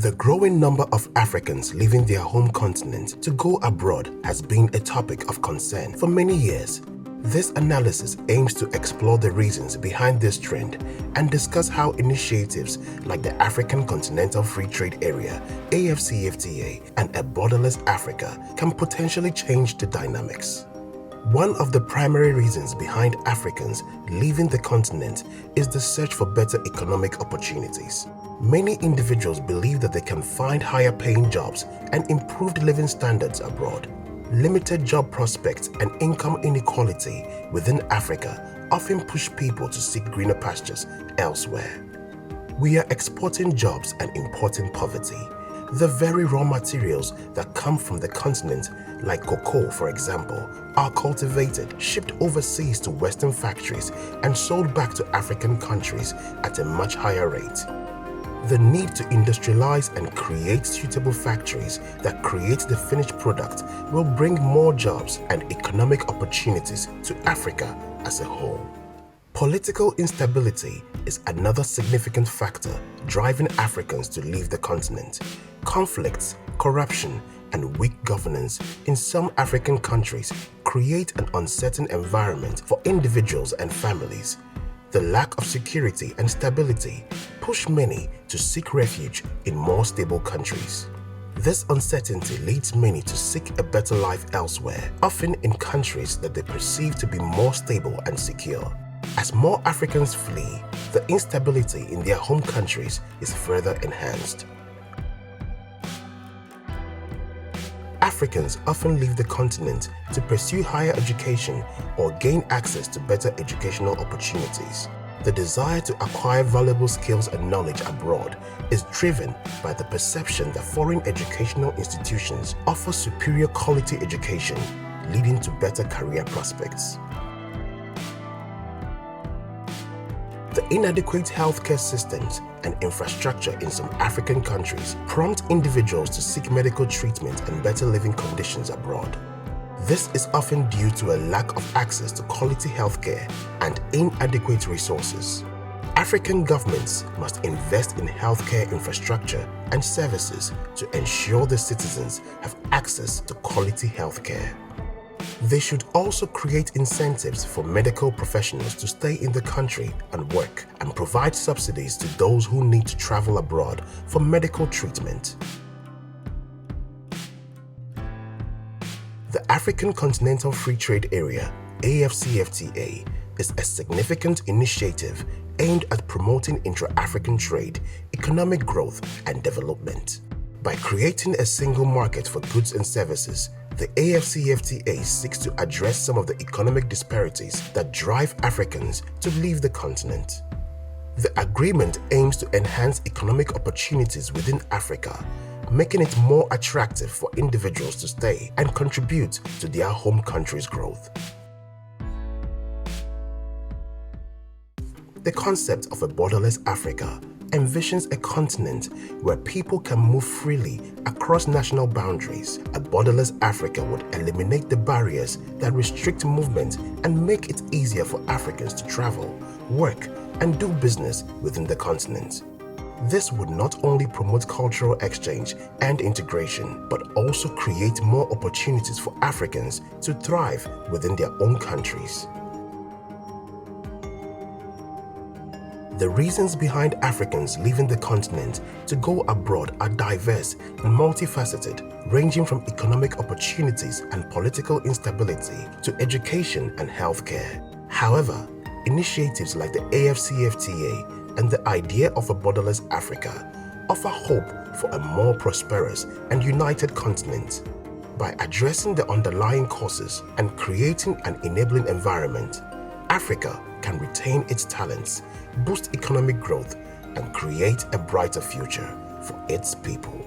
The growing number of Africans leaving their home continent to go abroad has been a topic of concern for many years. This analysis aims to explore the reasons behind this trend and discuss how initiatives like the African Continental Free Trade Area, AfCFTA, and a Borderless Africa can potentially change the dynamics. One of the primary reasons behind Africans leaving the continent is the search for better economic opportunities. Many individuals believe that they can find higher paying jobs and improved living standards abroad. Limited job prospects and income inequality within Africa often push people to seek greener pastures elsewhere. We are exporting jobs and importing poverty. The very raw materials that come from the continent, like cocoa for example, are cultivated, shipped overseas to Western factories and sold back to African countries at a much higher rate. The need to industrialize and create suitable factories that create the finished product will bring more jobs and economic opportunities to Africa as a whole. Political instability is another significant factor driving Africans to leave the continent. Conflicts, corruption, and weak governance in some African countries create an uncertain environment for individuals and families. The lack of security and stability push many to seek refuge in more stable countries. This uncertainty leads many to seek a better life elsewhere, often in countries that they perceive to be more stable and secure. As more Africans flee, the instability in their home countries is further enhanced. Africans often leave the continent to pursue higher education or gain access to better educational opportunities. The desire to acquire valuable skills and knowledge abroad is driven by the perception that foreign educational institutions offer superior quality education, leading to better career prospects. The inadequate healthcare systems and infrastructure in some African countries prompt individuals to seek medical treatment and better living conditions abroad. This is often due to a lack of access to quality healthcare and inadequate resources. African governments must invest in healthcare infrastructure and services to ensure the citizens have access to quality healthcare. They should also create incentives for medical professionals to stay in the country and work, and provide subsidies to those who need to travel abroad for medical treatment. The African Continental Free Trade Area, AfCFTA, is a significant initiative aimed at promoting intra-African trade, economic growth, and development. By creating a single market for goods and services, the AfCFTA seeks to address some of the economic disparities that drive Africans to leave the continent. The agreement aims to enhance economic opportunities within Africa, making it more attractive for individuals to stay and contribute to their home country's growth. The concept of a borderless Africa envisions a continent where people can move freely across national boundaries. A borderless Africa would eliminate the barriers that restrict movement and make it easier for Africans to travel, work, and do business within the continent. This would not only promote cultural exchange and integration, but also create more opportunities for Africans to thrive within their own countries. The reasons behind Africans leaving the continent to go abroad are diverse and multifaceted, ranging from economic opportunities and political instability to education and healthcare. However, initiatives like the AfCFTA and the idea of a borderless Africa offer hope for a more prosperous and united continent. By addressing the underlying causes and creating an enabling environment, Africa can retain its talents, boost economic growth, and create a brighter future for its people.